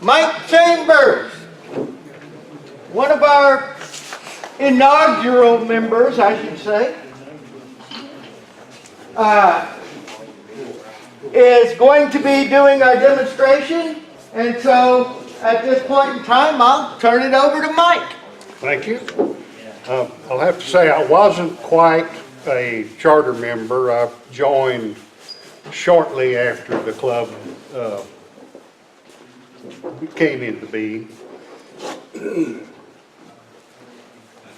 Mike Chambers, one of our inaugural members, I should say, is going to be doing our demonstration. And so at this point in time, I'll turn it over to Mike. Thank you. I'll have to say I wasn't quite a charter member. I joined shortly after the club came into being.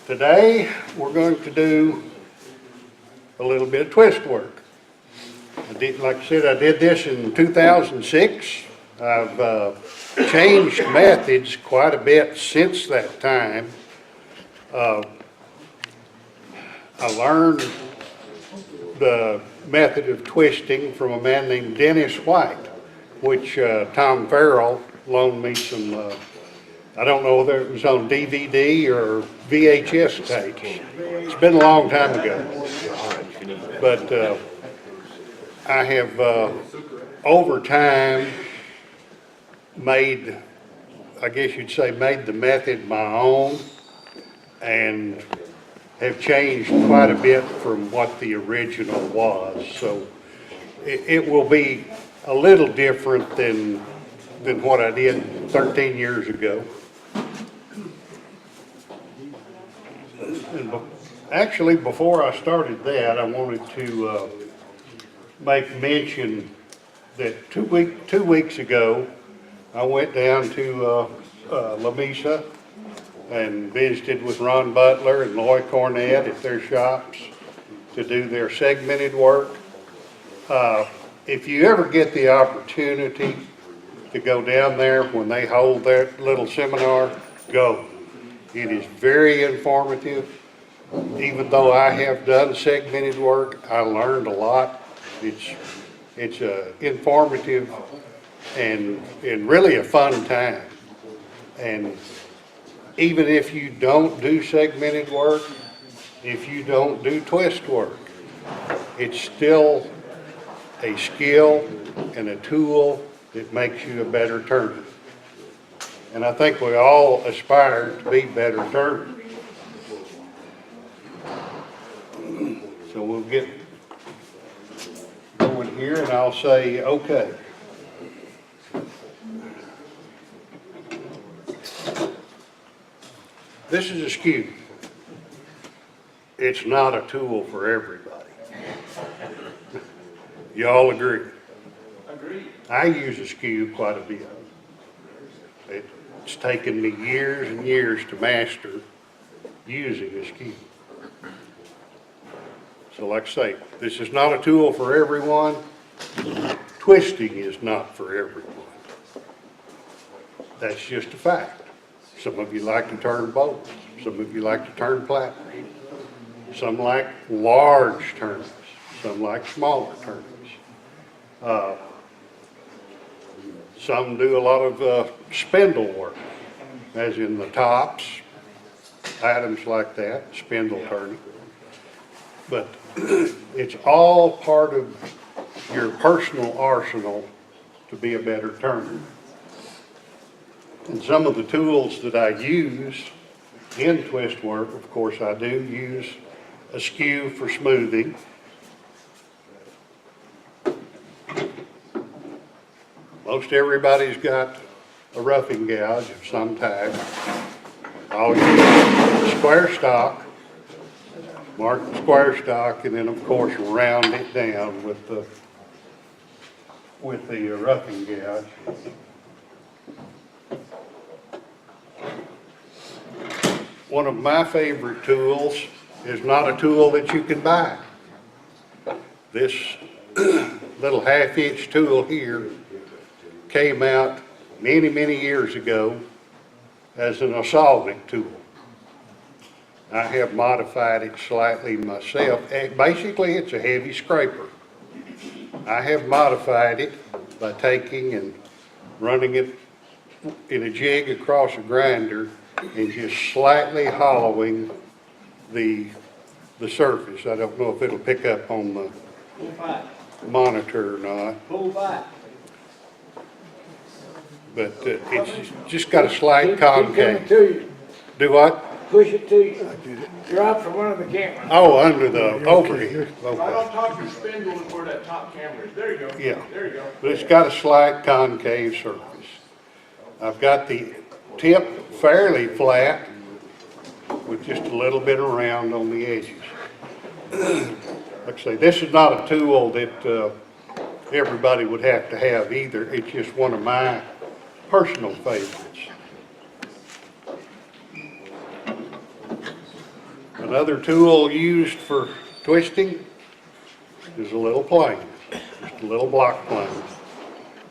Today we're going to do a little bit of twist work. Like I said, I did this in 2006. I've changed methods quite a bit since that time. I learned the method of twisting from a man named Dennis White, which Tom Farrell loaned me some, I don't know whether it was on DVD or VHS tapes. It's been a long time ago. But I have, over time, made, I guess you'd say, made the method my own, and have changed quite a bit from what the original was. So it will be a little different than what I did 13 years ago. And actually, before I started that, I wanted to make mention that two weeks ago, I went down to La Mesa and visited with Ron Butler and Loy Cornett at their shops to do their segmented work. If you ever get the opportunity to go down there when they hold their little seminar, go. It is very informative. Even though I have done segmented work, I learned a lot. It's informative and really a fun time. And even if you don't do segmented work, if you don't do twist work, it's still a skill and a tool that makes you a better turner. And I think we all aspire to be better turners. So we'll get going here and I'll say, okay. This is a skew. It's not a tool for everybody. You all agree? Agreed. I use a skew quite a bit. It's taken me years and years to master using a skew. So like I say, this is not a tool for everyone. Twisting is not for everyone. That's just a fact. Some of you like to turn bolts. Some of you like to turn platinum. Some like large turners. Some like smaller turners. Some do a lot of spindle work, as in the tops, items like that, spindle turning. But it's all part of your personal arsenal to be a better turner. And some of the tools that I use in twist work, of course I do use a skew for smoothing. Most everybody's got a roughing gouge of some type. I'll use square stock, mark the square stock, and then of course round it down with the roughing gouge. One of my favorite tools is not a tool that you can buy. This little half-inch tool here came out many, many years ago as an assaulting tool. I have modified it slightly myself. Basically, it's a heavy scraper. I have modified it by taking and running it in a jig across a grinder and just slightly hollowing the surface. I don't know if it'll pick up on the monitor or not. Pull back. but it's just got a slight Keep coming concave. to you, Do what? push it to you. Drop from under the camera. Oh, under the overhead. Right Okay. on top of your spindle is where that top camera is. There you go. Yeah. There you go. But it's got a slight concave surface. I've got the tip fairly flat with just a little bit of round on the edges. Like I say, this is not a tool that everybody would have to have either. It's just one of my personal favorites. Another tool used for twisting is a little plane, just a little block plane.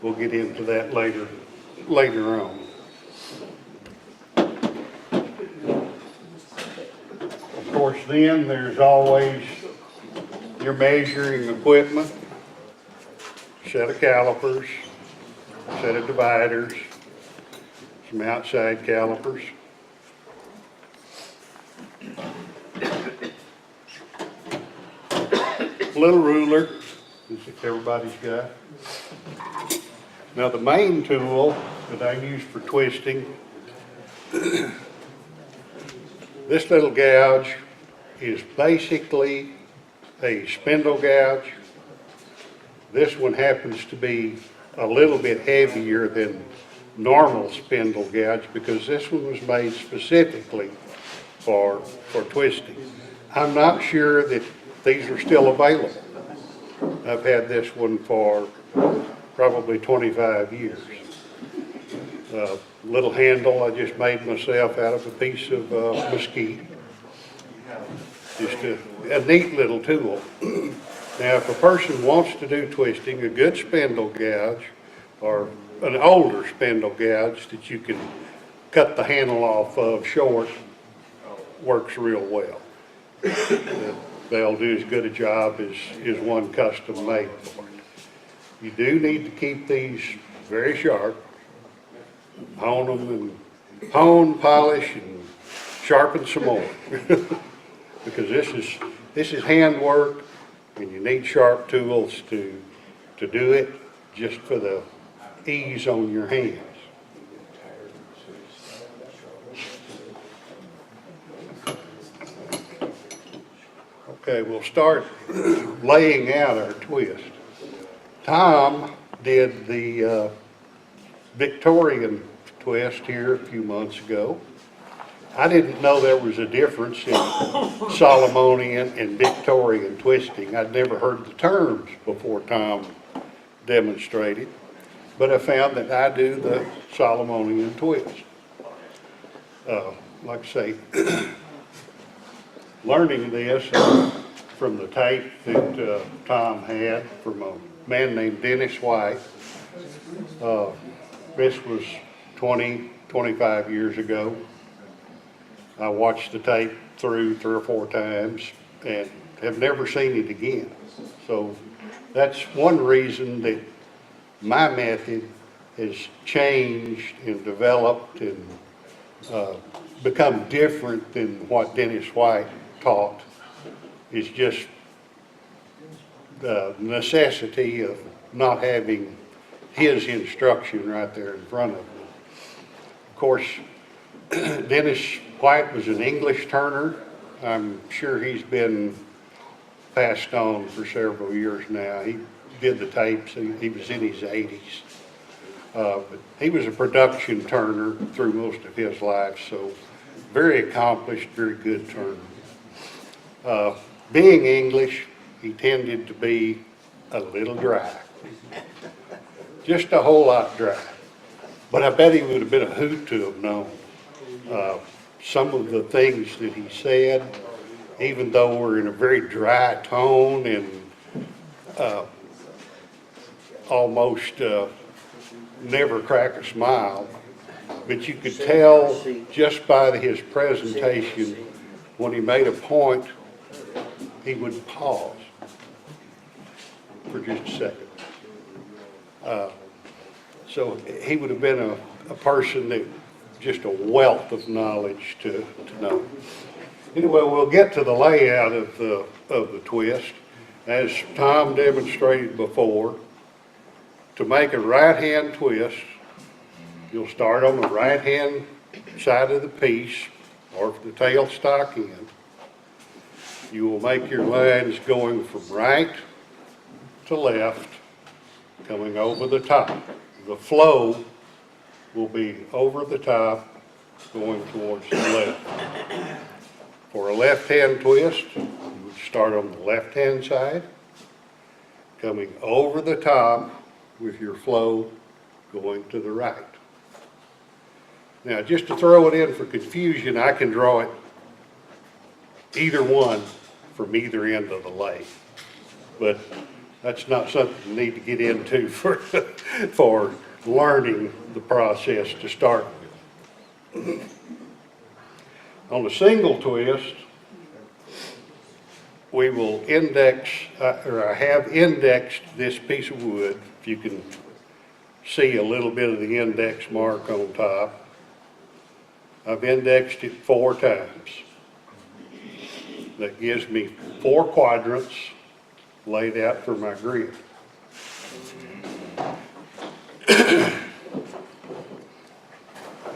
We'll get into that later on. Of course, then there's always your measuring equipment, set of calipers, set of dividers, some outside calipers. Little ruler, as everybody's got. Now the main tool that I use for twisting, this little gouge is basically a spindle gouge. This one happens to be a little bit heavier than normal spindle gouge because this one was made specifically for twisting. I'm not sure that these are still available. I've had this one for probably 25 years. Little handle I just made myself out of a piece of mesquite. Just a neat little tool. Now, if a person wants to do twisting, a good spindle gouge or an older spindle gouge that you can cut the handle off of short works real well. They'll do as good a job as one custom made for it. You do need to keep these very sharp, hone them and polish and sharpen some more. Because this is handwork and you need sharp tools to do it just for the ease on your hands. Okay, we'll start laying out our twist. Tom did the Victorian twist here a few months ago. I didn't know there was a difference in Solomonian and Victorian twisting. I'd never heard the terms before Tom demonstrated, but I found that I do the Solomonian twist. Like I say, learning this from the tape that Tom had from a man named Dennis White. This was 25 years ago. I watched the tape through 3 or 4 times and have never seen it again. So that's one reason that my method has changed and developed and become different than what Dennis White taught. Is just the necessity of not having his instruction right there in front of me. Of course, Dennis White was an English turner. I'm sure he's been passed on for several years now. He did the tapes, he was in his 80s. But he was a production turner through most of his life, so very accomplished, very good turner. Being English, he tended to be a little dry. Just a whole lot dry. But I bet he would have been a hoot to have known. Some of the things that he said, even though we're in a very dry tone and almost never crack a smile, but you could tell just by his presentation, when he made a point, he would pause for just a second. So he would have been a person that just a wealth of knowledge to know. Anyway, we'll get to the layout of the twist. As Tom demonstrated before, to make a right hand twist, You'll start on the right-hand side of the piece, or the tailstock end. You will make your lines going from right to left, coming over the top. The flow will be over the top, going towards the left. For a left-hand twist, you would start on the left-hand side, coming over the top with your flow going to the right. Now, just to throw it in for confusion, I can draw it either one from either end of the lathe. But that's not something you need to get into for learning the process to start with. On a single twist, we will index, or I have indexed this piece of wood. If you can see a little bit of the index mark on top. I've indexed it 4 times. That gives me 4 quadrants laid out for my grid. I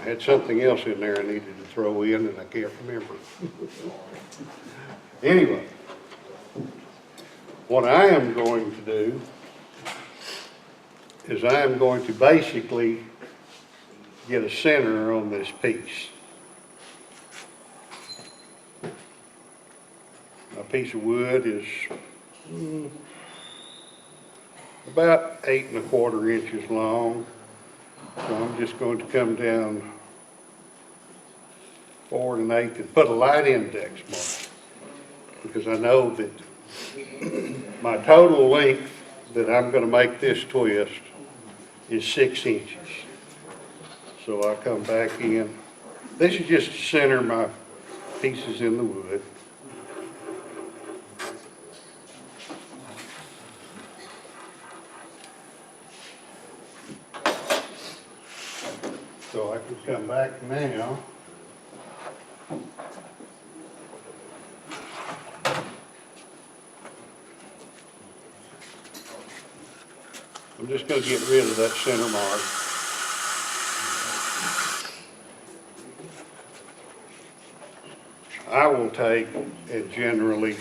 had something else in there I needed to throw in and I can't remember. Anyway, what I am going to do is I am going to basically get a center on this piece. My piece of wood is about 8 1/4 inches long. So I'm just going to come down 4 1/8 and put a light index mark, because I know that my total length that I'm going to make this twist is 6 inches. So I come back in. This is just to center my pieces in the wood. So I can come back now. I'm just going to get rid of that center mark. I will take and generally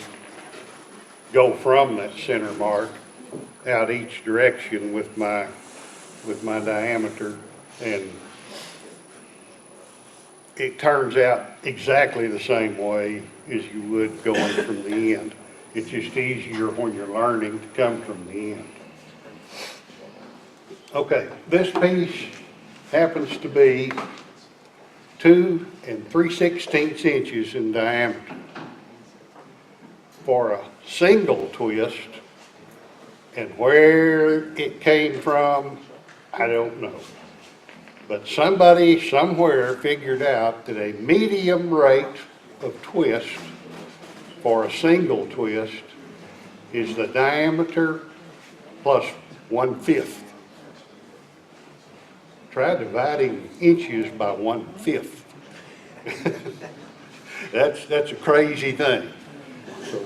go from that center mark out each direction with my diameter, and it turns out exactly the same way as you would going from the end. It's just easier when you're learning to come from the end. Okay, this piece happens to be 2 3/16 inches in diameter. For a single twist, and where it came from, I don't know. But somebody somewhere figured out that a medium rate of twist for a single twist is the diameter plus 1/5. Try dividing inches by 1/5. That's a crazy thing. So,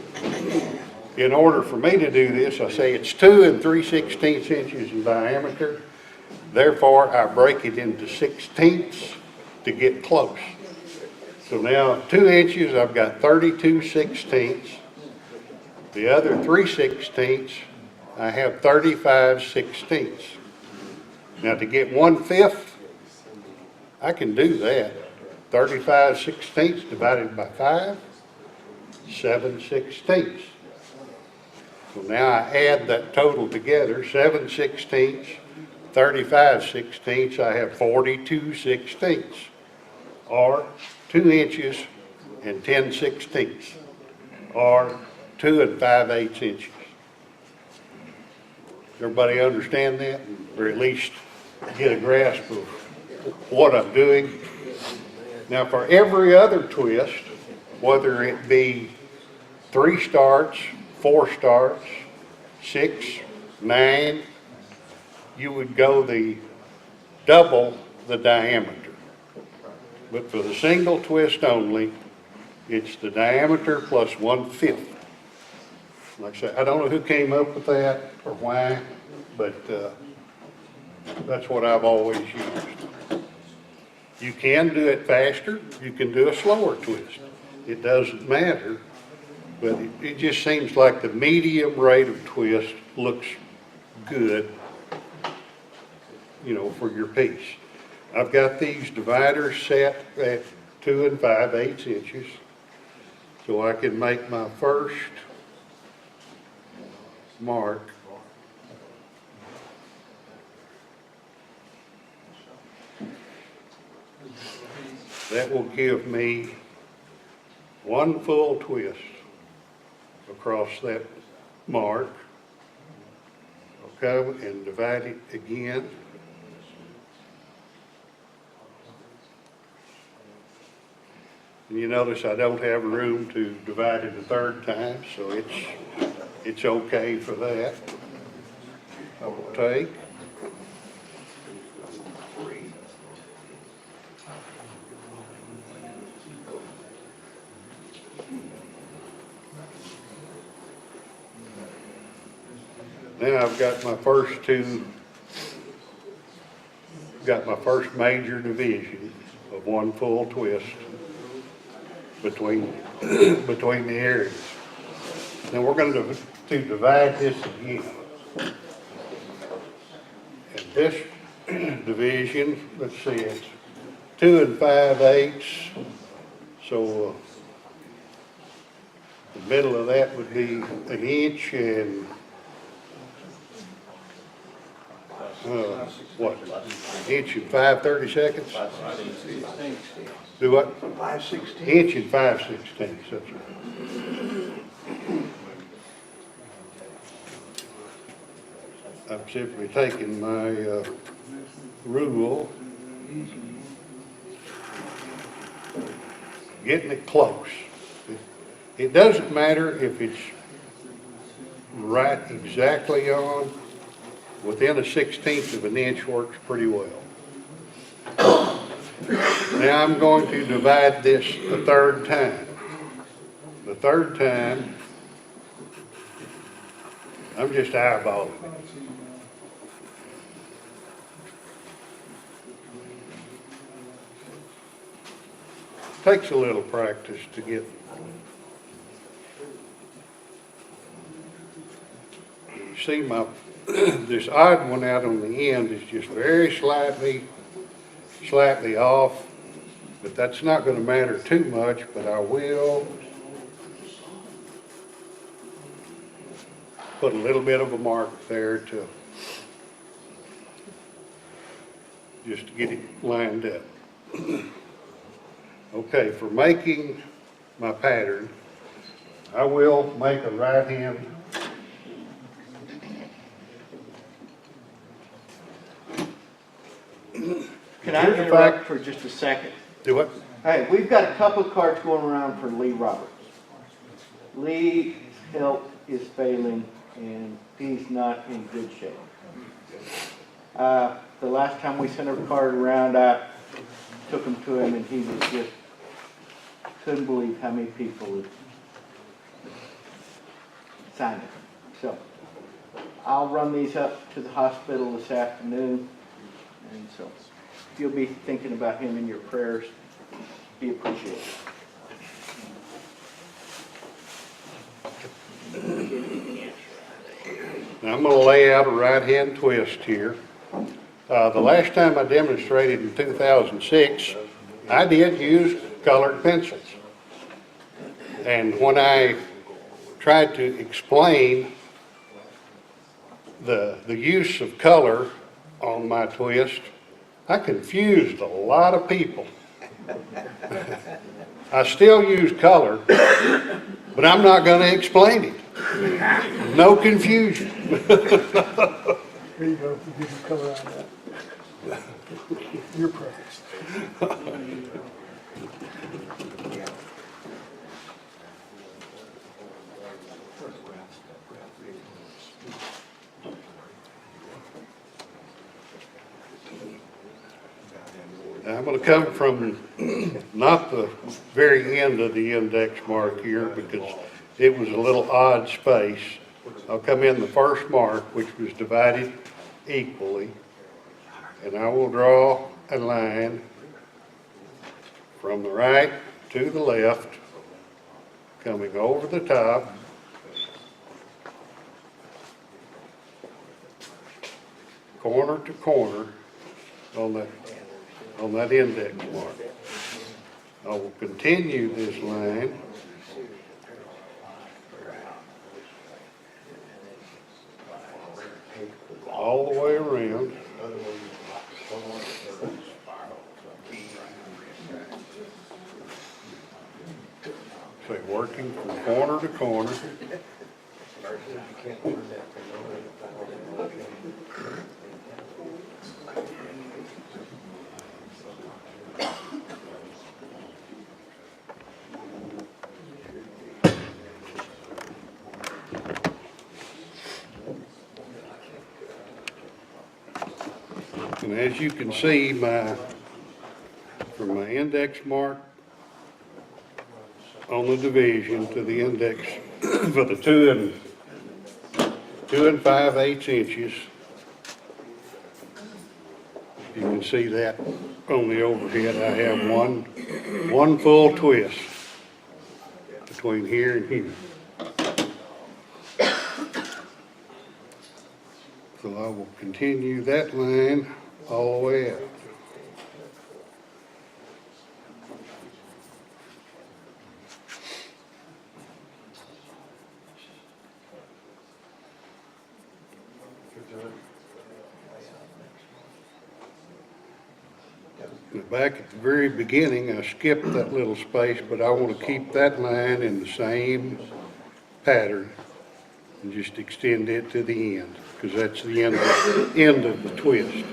in order for me to do this, I say it's 2 3/16 inches in diameter. Therefore, I break it into 16ths to get close. So now 2 inches, I've got 32/16. The other 3/16, I have 35/16. Now to get 1/5, I can do that. 35/16 divided by 5, 7/16. So now I add that total together, 7/16, 35/16, I have 42/16, or 2 inches and 10/16, or 2 5/8 inches. Everybody understand that? Or at least get a grasp of what I'm doing? Now for every other twist, whether it be 3 starts, 4 starts, 6, 9, you would go the double the diameter. But for the single twist only, it's the diameter plus 1/5. Like I said, I don't know who came up with that or why, but that's what I've always used. You can do it faster, you can do a slower twist. It doesn't matter, but it just seems like the medium rate of twist looks good, you know, for your piece. I've got these dividers set at 2 5/8 inches, so I can make my first mark. That will give me one full twist across that mark. Okay, and divide it again. And you notice I don't have room to divide it a third time, so it's okay for that. I will take now I've got my first major division of one full twist between the areas. Then we're going to divide this again. And this division, let's see, it's 2 5/8. So the middle of that would be 1 inch and what? 1 inch and 5/32. Do what? 5/16. Inch and 5/16. That's right. I'm simply taking my rule, getting it close. It doesn't matter if it's right exactly on. Within a 1/16 of an inch works pretty well. Now I'm going to divide this a third time. The third time, I'm just eyeballing it. Takes a little practice to get. You see this odd one out on the end is just very slightly off, but that's not going to matter too much, but I will put a little bit of a mark there to just to get it lined up. Okay, for making my pattern, I will make a right hand. Can I interrupt for just a second? Do what? Hey, we've got a couple of cards going around for Lee Roberts. Lee's health is failing and he's not in good shape. The last time we sent a card around, I took him to him and he was just, couldn't believe how many people had signed it. So I'll run these up to the hospital this afternoon, and so if you'll be thinking about him in your prayers, be appreciated. Now I'm going to lay out a right-hand twist here. The last time I demonstrated in 2006, I did use colored pencils. And when I tried to explain the use of color on my twist, I confused a lot of people. I still use color, but I'm not going to explain it. No confusion. Here you go, give you color on that. Your preference. I'm going to come from not the very end of the index mark here because it was a little odd space. I'll come in the first mark, which was divided equally, and I will draw a line from the right to the left, coming over the top, corner to corner on that index mark. I will continue this line all the way around. So working from corner to corner. And as you can see, from my index mark on the division to the index for the 2 5/8 inches, you can see that on the overhead. I have one full twist between here and here. So I will continue that line all the way out. Back at the very beginning, I skipped that little space, but I want to keep that line in the same pattern and just extend it to the end, because that's the end of the twist.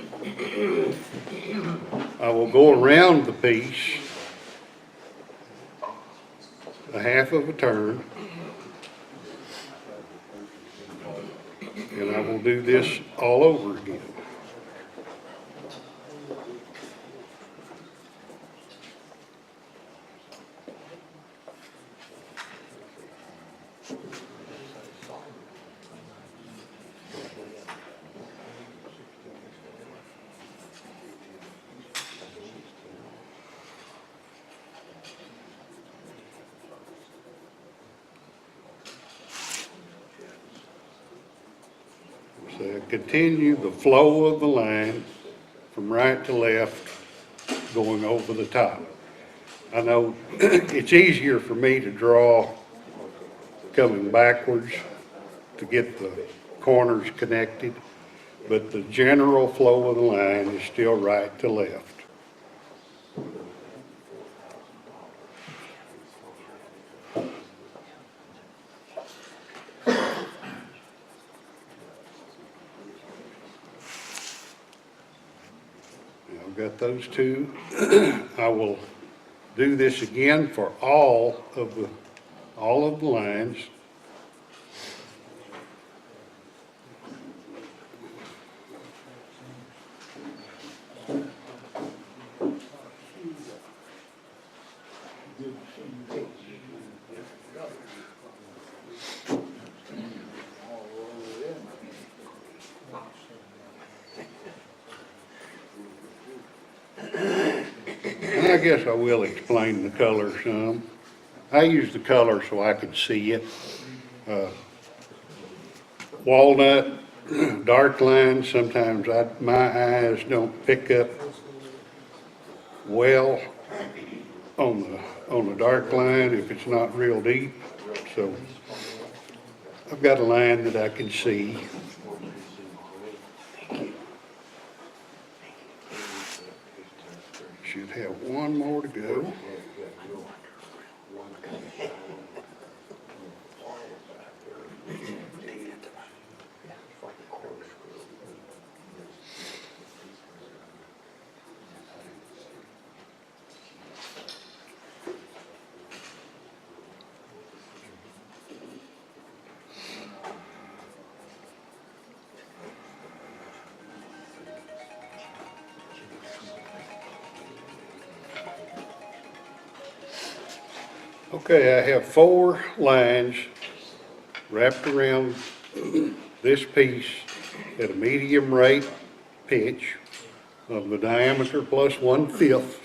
I will go around the piece a half of a turn, and I will do this all over again. So continue the flow of the line from right to left, going over the top. I know it's easier for me to draw coming backwards to get the corners connected, but the general flow of the line is still right to left. I've got those two. I will do this again for all of the lines. I guess I will explain the color some. I use the color so I can see it. Walnut, dark lines, sometimes my eyes don't pick up well on the dark line if it's not real deep. So I've got a line that I can see. Should have one more to go. Okay, I have 4 lines wrapped around this piece at a medium rate pitch of the diameter plus 1/5.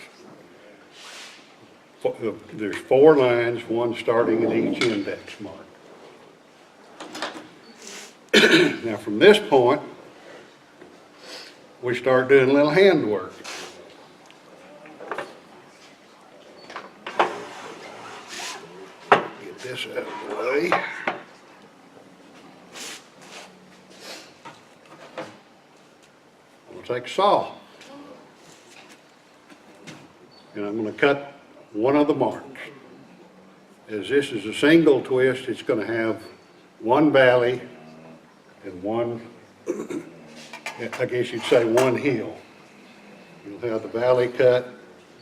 there's 4 lines, one starting at each index mark. Now from this point, we start doing a little handwork. Get this out of the way. We'll take a saw. And I'm going to cut one of the marks. As this is a single twist, it's going to have one valley and one, I guess you'd say one hill. You'll have the valley cut,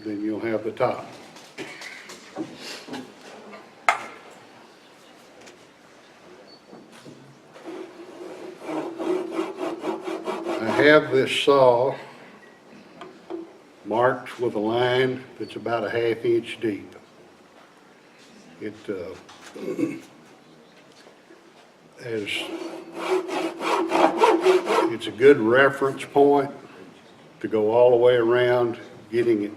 then you'll have the top. I have this saw marked with a line that's about a 1/2 inch deep. It's a good reference point to go all the way around, getting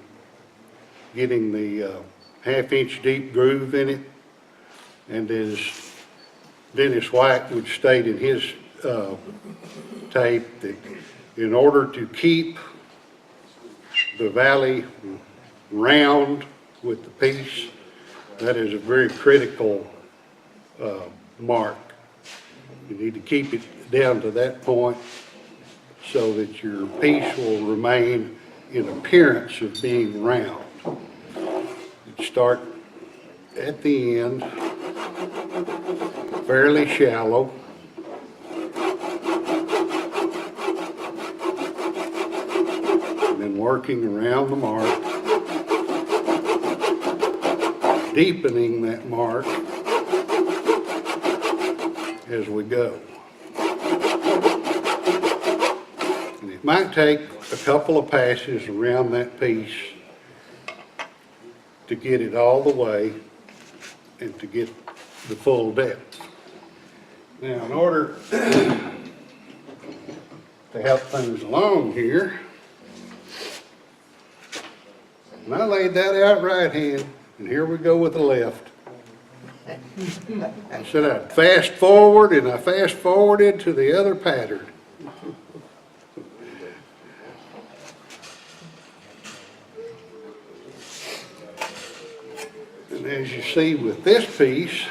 the 1/2 inch deep groove in it. And as Dennis White would state in his tape, that in order to keep the valley round with the piece, that is a very critical mark. You need to keep it down to that point so that your piece will remain in appearance of being round. You start at the end, fairly shallow. And then working around the mark, deepening that mark as we go. And it might take a couple of passes around that piece to get it all the way and to get the full depth. Now, in order to help things along here, and I laid that out right hand, and here we go with the left. I said I'd fast forward, and I fast forwarded to the other pattern. And as you see with this piece,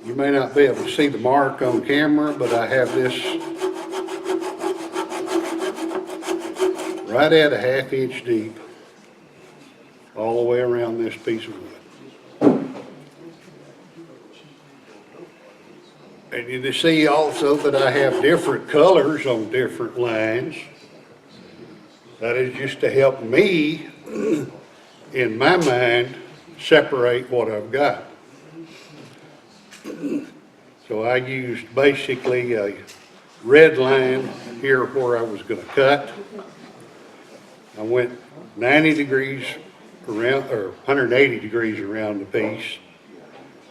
you may not be able to see the mark on camera, but I have this right at a 1/2 inch deep, all the way around this piece of wood. And you see also that I have different colors on different lines. That is just to help me, in my mind, separate what I've got. So I used basically a red line here where I was going to cut. I went 90 degrees around, or 180 degrees around the piece.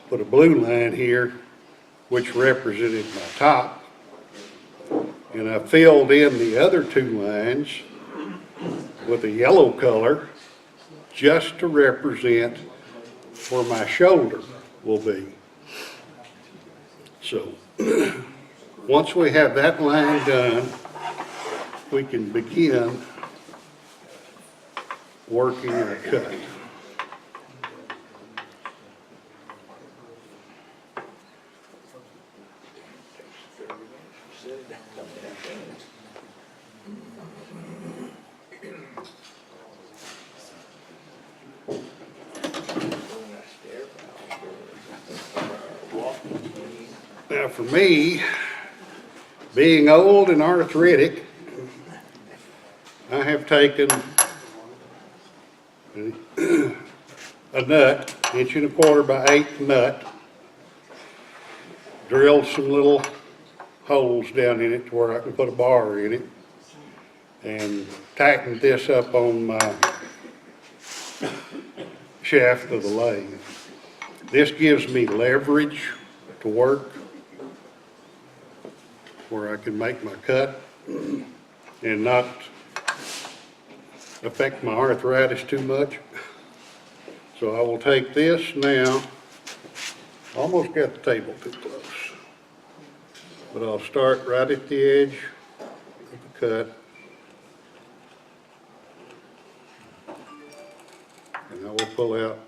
Put a blue line here, which represented my top. And I filled in the other 2 lines with a yellow color just to represent where my shoulder will be. So once we have that line done, we can begin working our cut. Now for me, being old and arthritic, I have taken a nut, 1¼ by 8 nut, drilled some little holes down in it to where I can put a bar in it, and tightened this up on my shaft of the lathe. This gives me leverage to work where I can make my cut and not affect my arthritis too much. So I will take this now, almost got the table too close. But I'll start right at the edge of the cut. And I will pull out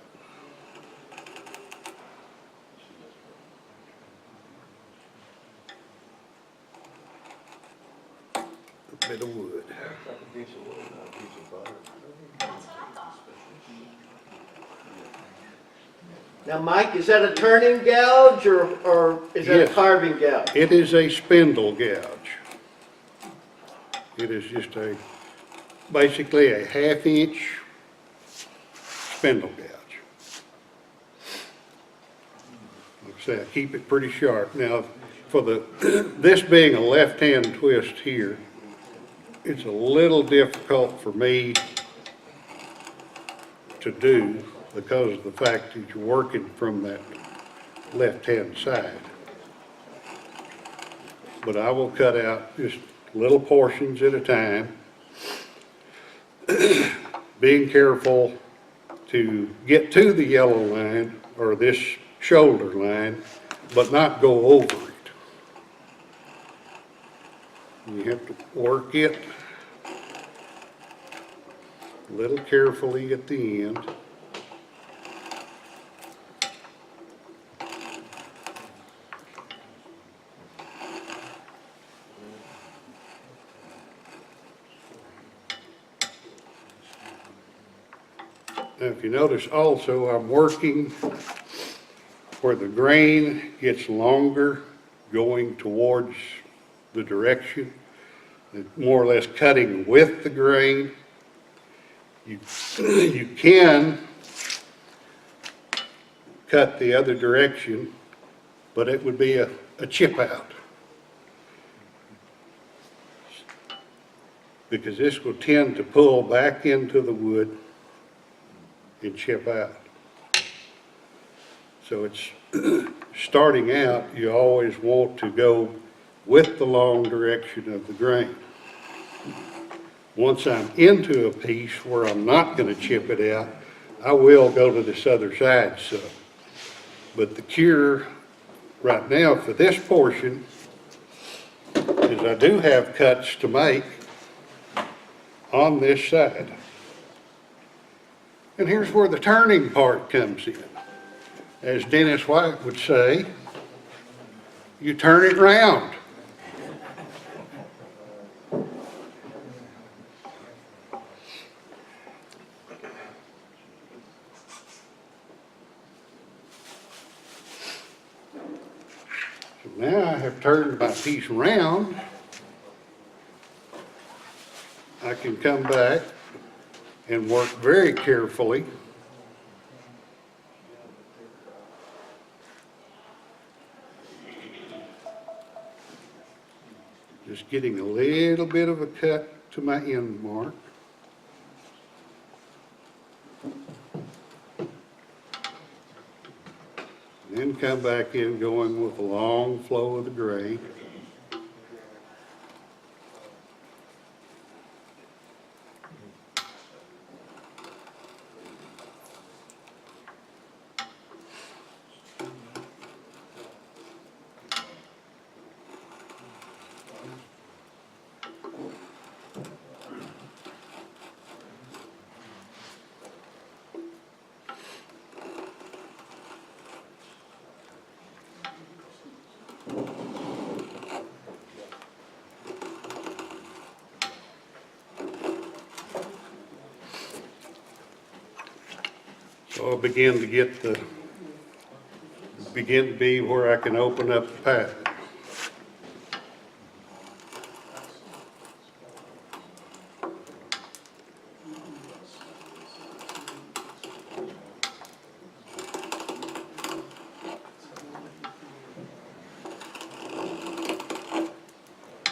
a bit of wood. Now, Mike, is that a turning gouge or is that Yes. a carving gouge? It is a spindle gouge. It is just basically a 1/2 inch spindle gouge. Like I say, I keep it pretty sharp. Now, for this being a left-hand twist here, it's a little difficult for me to do because of the fact that you're working from that left-hand side. But I will cut out just little portions at a time, being careful to get to the yellow line or this shoulder line, but not go over it. You have to work it a little carefully at the end. Now, if you notice also, I'm working where the grain gets longer, going towards the direction, more or less cutting with the grain. You can cut the other direction, but it would be a chip out. Because this will tend to pull back into the wood and chip out. So it's starting out, you always want to go with the long direction of the grain. Once I'm into a piece where I'm not going to chip it out, I will go to this other side some. But the cure right now for this portion is I do have cuts to make on this side. And here's where the turning part comes in. As Dennis White would say, you turn it round. So now I have turned my piece around. I can come back and work very carefully just getting a little bit of a cut to my end mark. And then come back in going with a long flow of the grain. So I'll begin to be where I can open up the pattern.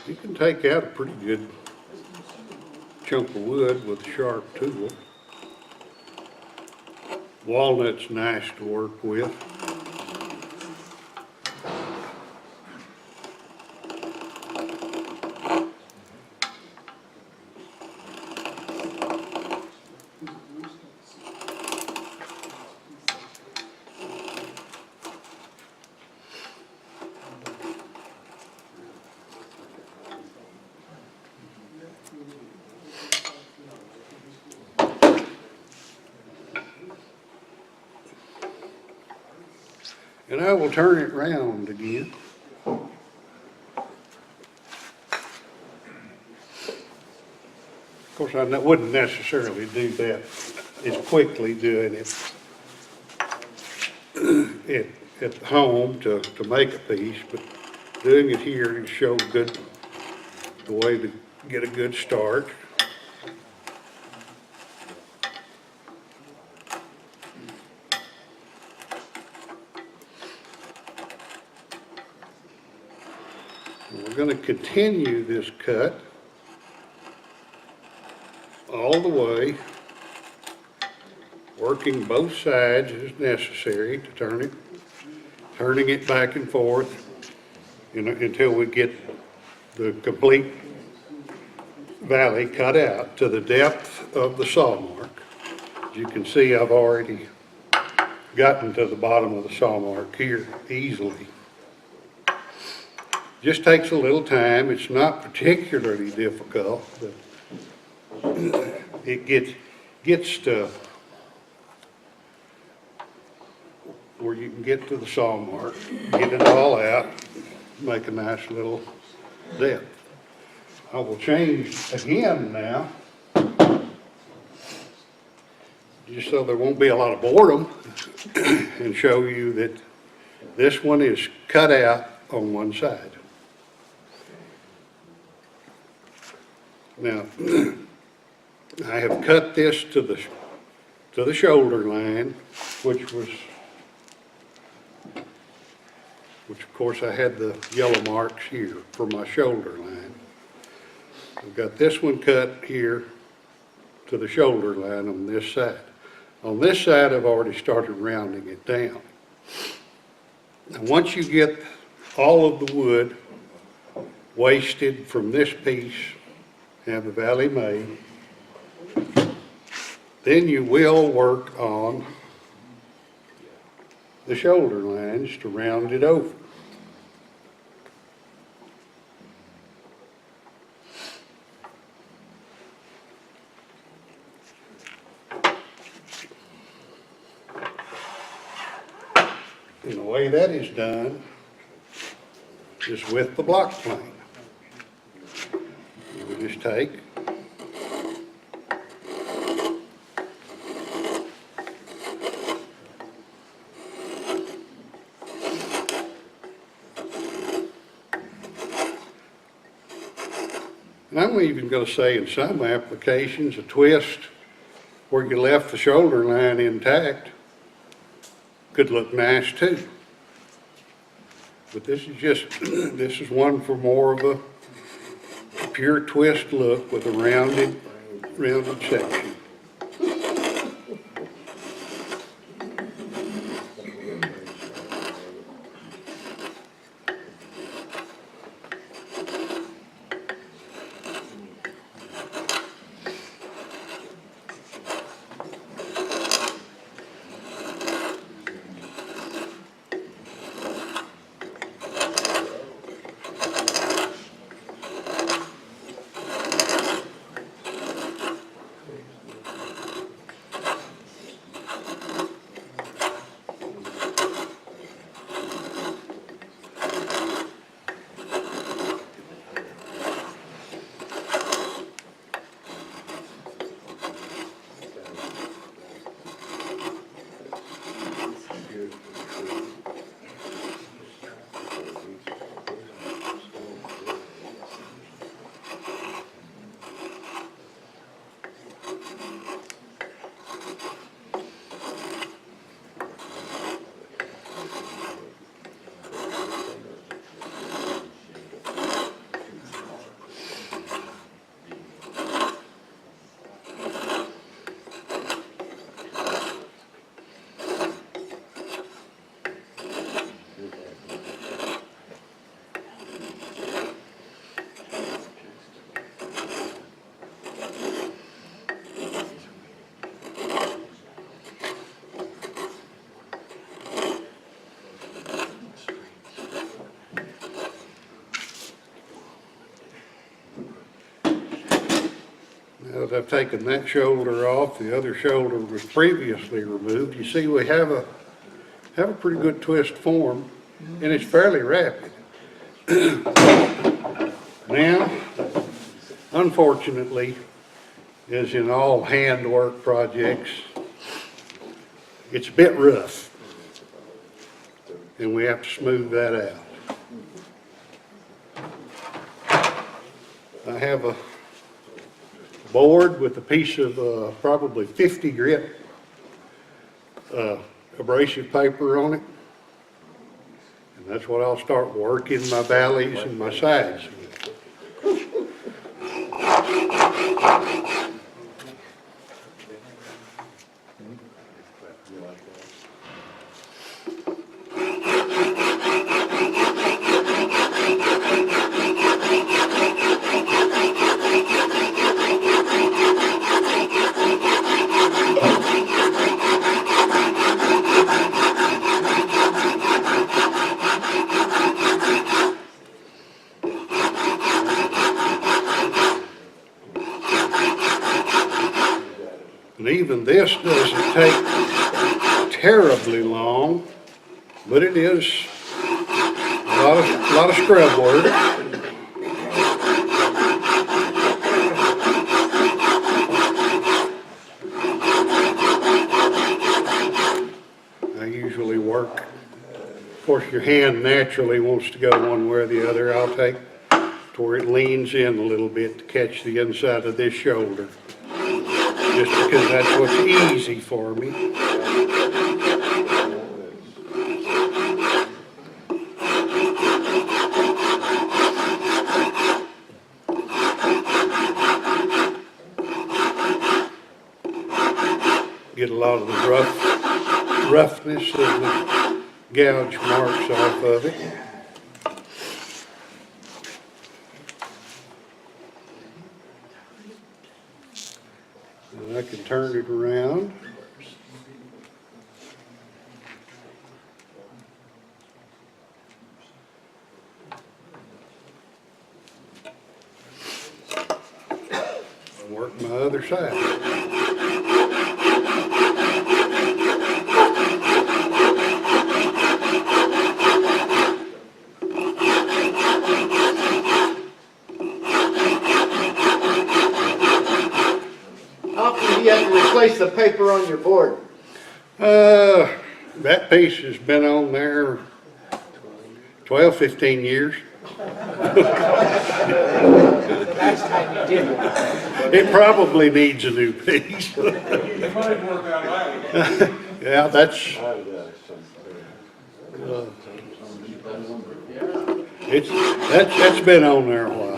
You can take out a pretty good chunk of wood with a sharp tool. Walnut's nice to work with. And I will turn it round again. Of course, I wouldn't necessarily do that as quickly doing it at home to make a piece, but doing it here to show the way to get a good start. We're going to continue this cut all the way, working both sides as necessary to turning it back and forth, until we get the complete valley cut out to the depth of the saw mark. As you can see, I've already gotten to the bottom of the saw mark here easily. Just takes a little time. It's not particularly difficult, but it gets to where you can get to the saw mark, get it all out, make a nice little depth. I will change again now, just so there won't be a lot of boredom, and show you that this one is cut out on one side. Now, I have cut this to the shoulder line, which of course I had the yellow marks here for my shoulder line. I've got this one cut here to the shoulder line on this side. On this side, I've already started rounding it down. Now, once you get all of the wood wasted from this piece, have the valley made, then you will work on the shoulder lines to round it over. And the way that is done is with the block plane. We just take and I'm even going to say in some applications a twist where you left the shoulder line intact could look nice too. But this is one for more of a pure twist look with a rounded section. As I've taken that shoulder off, the other shoulder was previously removed. You see we have have a pretty good twist form, and it's fairly rapid. Now, unfortunately, as in all handwork projects, it's a bit rough, and we have to smooth that out. I have a board with a piece of probably 50 grit abrasive paper on it, and that's what I'll start working my valleys and my sides with. And even this doesn't take terribly long, but it is a lot of scrub work. I usually work, of course your hand naturally wants to go one way or the other. I'll take to where it leans in a little bit to catch the inside of this shoulder, just because that's what's easy for me. Get a lot of the roughness of the gouge marks off of it. And I can turn it around. And work my other side. How often do you have to replace the paper on your board? That piece has been on there 12, 15 years. It probably needs a new piece. Yeah, that's that's been on there a while.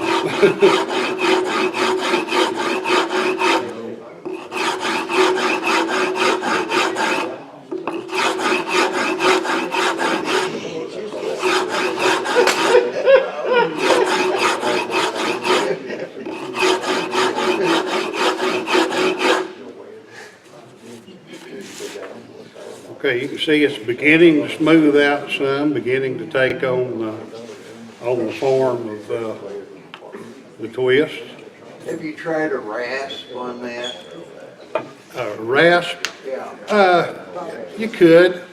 Okay, you can see it's beginning to smooth out some, beginning to take on the form of the twist. Have you tried a rasp on that? Rasp, Yeah. you could.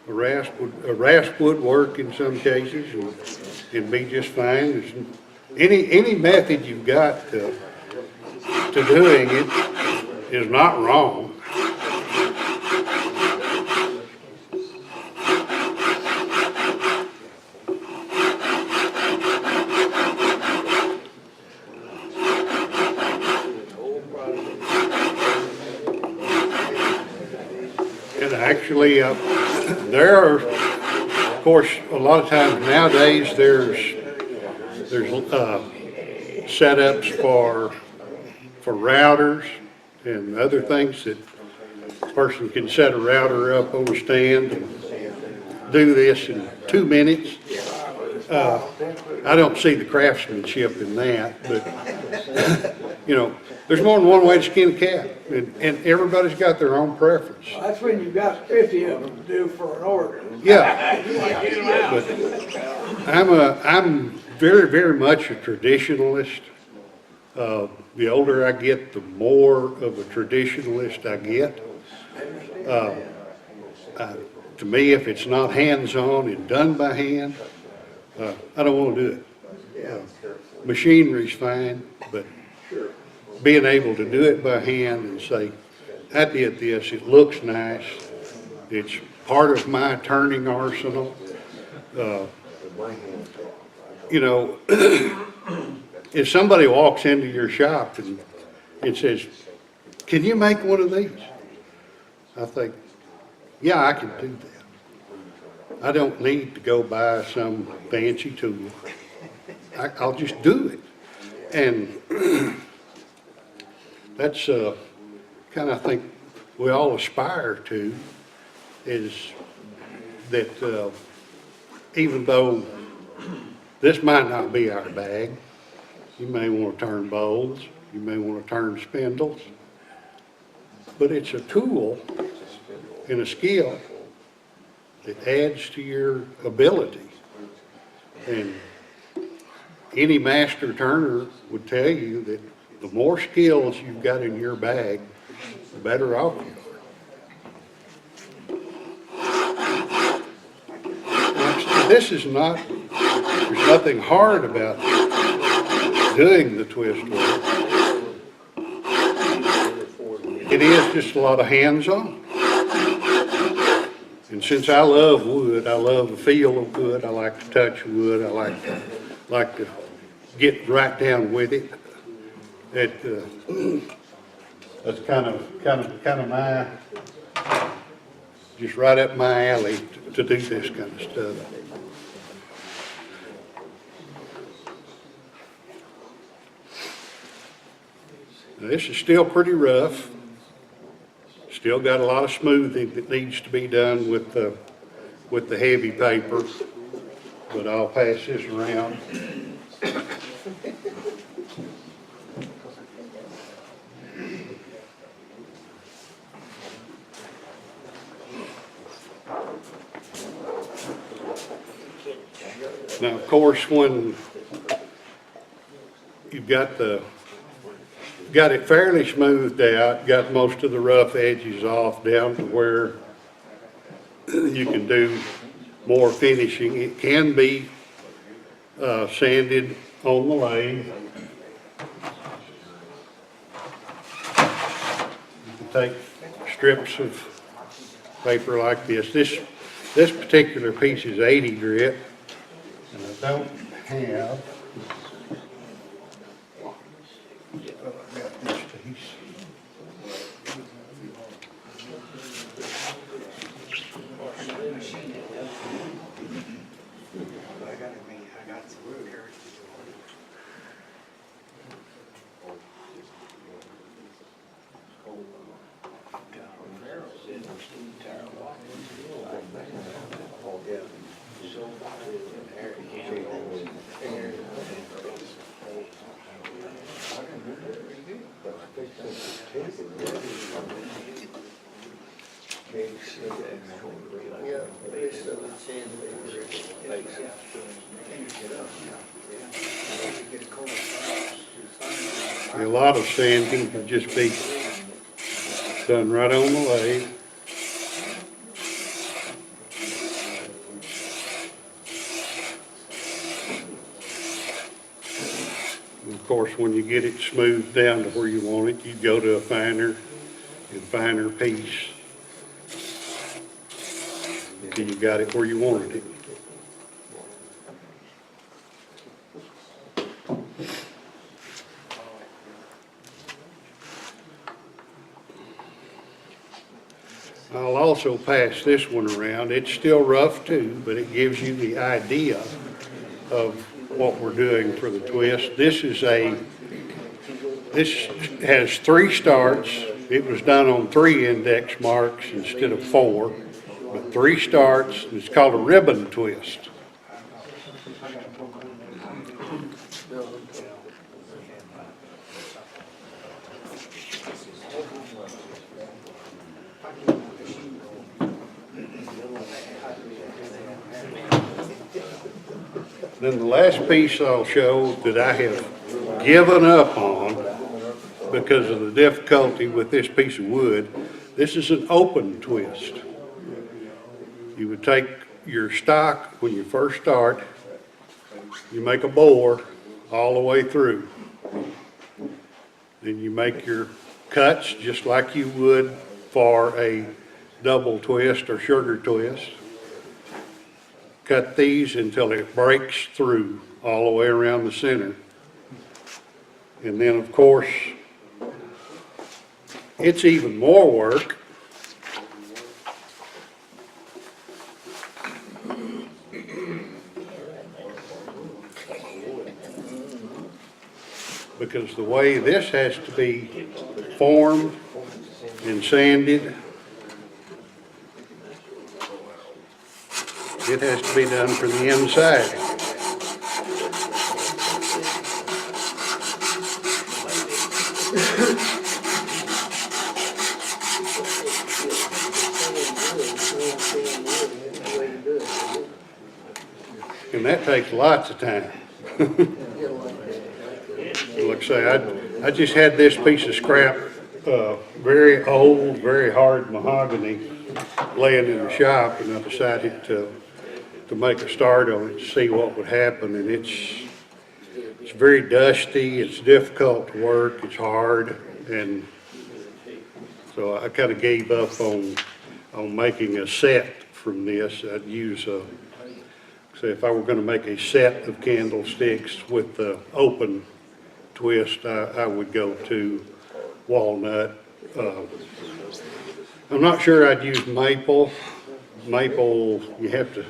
A rasp would work in some cases and be just fine. Any method you've got to doing it is not wrong. And actually, there are, of course, a lot of times nowadays there's setups for routers and other things that a person can set a router up on a stand and do this in 2 minutes. I don't see the craftsmanship in that, but you know, there's more than one way to skin a cat, and everybody's got their own preference. That's when you've got 50 of them to do for an order. Yeah, but I'm very, very much a traditionalist. The older I get, the more of a traditionalist I get. To me, if it's not hands-on and done by hand, I don't want to do it. Machinery's fine, but being able to do it by hand and say, I did this, it looks nice, it's part of my turning arsenal. You know, if somebody walks into your shop and it says, can you make one of these? I think, yeah, I can do that. I don't need to go buy some fancy tool. I'll just do it. And that's kind of think we all aspire to, is that even though this might not be our bag, you may want to turn bowls, you may want to turn spindles, but it's a tool and a skill that adds to your ability. And any master turner would tell you that the more skills you've got in your bag, the better off you are. Now, this is not, there's nothing hard about doing the twist work. It is just a lot of hands-on. And since I love wood, I love the feel of wood, I like to touch wood, I like to get right down with it. That's kind of my, just right up my alley to do this kind of stuff. Now, this is still pretty rough. Still got a lot of smoothing that needs to be done with the heavy paper, but I'll pass this around. Now, of course, when you've got it fairly smoothed out, got most of the rough edges off down to where you can do more finishing. It can be sanded on the lathe. You can take strips of paper like this. This particular piece is 80 grit, and I don't have. A lot of sanding can just be done right on the lathe. And of course, when you get it smoothed down to where you want it, you go to a finer and finer piece until you got it where you wanted it. I'll also pass this one around. It's still rough too, but it gives you the idea of what we're doing for the twist. This has 3 starts. It was done on 3 index marks instead of 4, but 3 starts. It's called a ribbon twist. Then the last piece I'll show that I have given up on because of the difficulty with this piece of wood, This is an open twist. You would take your stock when you first start, you make a bore all the way through. Then you make your cuts just like you would for a double twist or sugar twist. Cut these until it breaks through all the way around the center. And then, of course, it's even more work because the way this has to be formed and sanded, it has to be done from the inside. And that takes lots of time. Like I say, I just had this piece of scrap, very old, very hard mahogany laying in the shop, and I decided to make a start on it to see what would happen. And it's very dusty, it's difficult to work, it's hard, and so I kind of gave up on making a set from this. I'd use say if I were going to make a set of candlesticks with the open twist, I would go to walnut. I'm not sure I'd use maple. Maple, you have to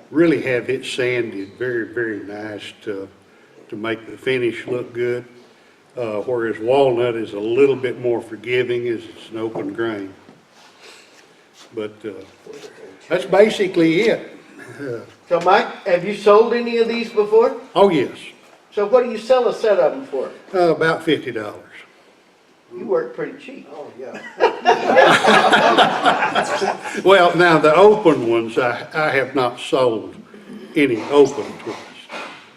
really have it sanded very, very nice to make the finish look good. Whereas walnut is a little bit more forgiving as it's an open grain. But that's basically it. So Mike, have you sold any of these before? Oh, yes. So what do you sell a set of them for? About $50. You work pretty cheap. Oh, yeah. Well, now the open ones, I have not sold any open twists.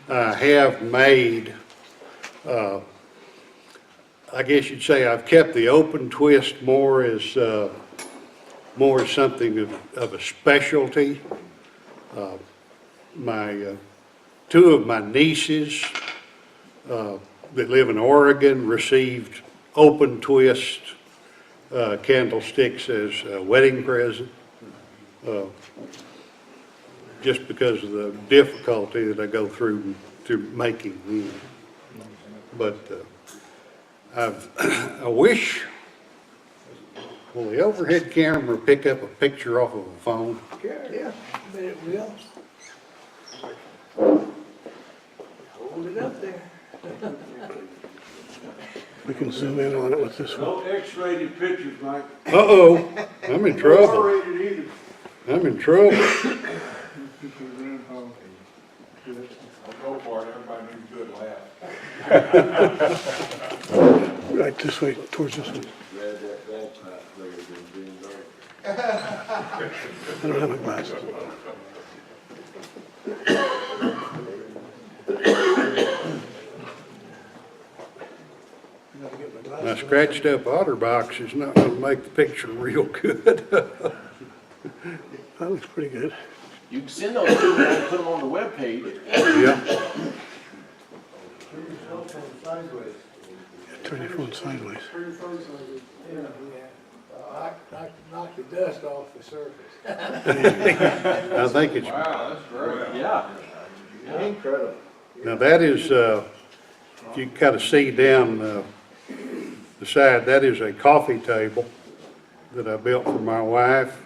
I have made, I guess you'd say I've kept the open twist more as something of a specialty. Two of my nieces that live in Oregon received open twist candlesticks as a wedding present, just because of the difficulty that I go through making them. But I wish, will the overhead camera pick up a picture off of a phone? Yeah, but it will. Hold it up there. We can zoom in on it with this one. No X-rated pictures, Mike. Uh-oh, I'm in trouble. R-rated either. I'm in trouble. Go for it, everybody needs a good laugh. Right this way, towards this one. I don't have my glasses. My scratched up otter box is not gonna make the picture real good. That looks pretty good. You can send those to me and put them on the webpage. Yeah, Turn your phone sideways. Knock the dust off the surface. I think it's, Wow, that's great. Yeah. Incredible. now that is, if you can kind of see down the side, that is a coffee table that I built for my wife.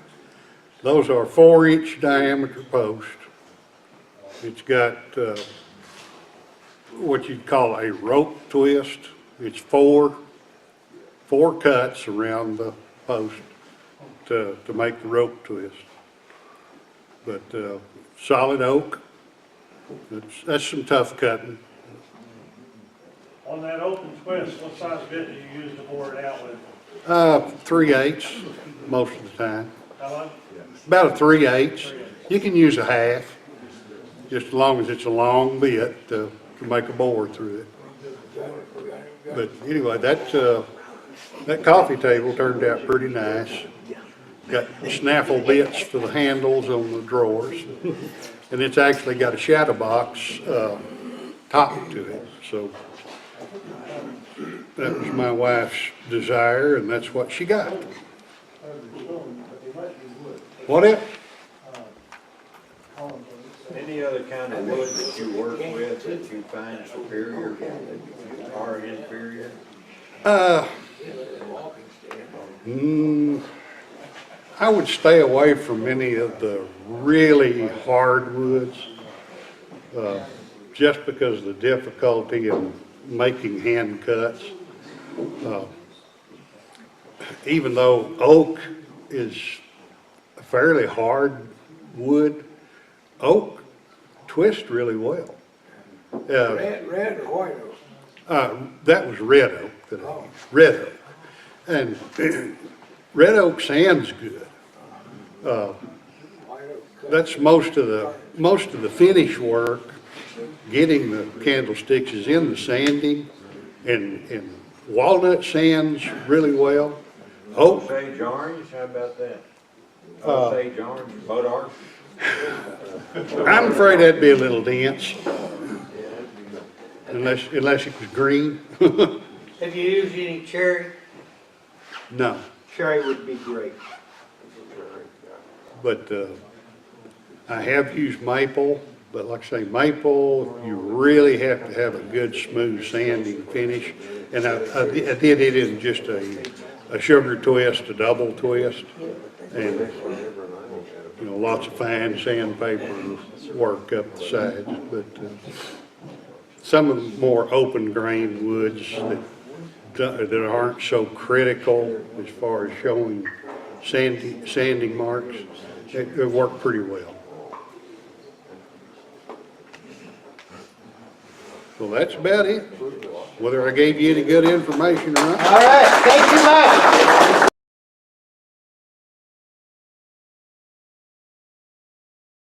Those are 4-inch diameter posts. It's got what you'd call a rope twist. It's four cuts around the post to make the rope twist. But solid oak, that's some tough cutting. On that open twist, what size bit do you use to bore it out with? 3/8 most of the time. How much? About a 3/8. You can use a half, just as long as it's a long bit to make a bore through it. But anyway, that coffee table turned out pretty nice. Got snaffle bits for the handles on the drawers. And it's actually got a shadow box, top to it, so. That was my wife's desire, and that's what she got. What if? Any other kind of wood that you work with that you find superior or inferior? I would stay away from any of the really hardwoods, just because of the difficulty in making hand cuts. Even though oak is a fairly hard wood, oak twists really well. Red or white oak? That was red oak, red oak. And red oak sand's good. White oak. That's most of the finish work, getting the candlesticks is in the sanding, and walnut sands really well. Oak, Osage orange, how about that? Osage orange, boat orange? I'm afraid that'd be a little dense, unless it was green. Have you used any cherry? No, Cherry would be great. but I have used maple, but like I say, maple, you really have to have a good smooth sanding finish. And I did it in just a sugar twist, a double twist, and, you know, lots of fine sandpaper work up the sides. But some of the more open grain woods that aren't so critical as far as showing sanding marks, it worked pretty well. So that's about it. Whether I gave you any good information or not. All right, thank you much.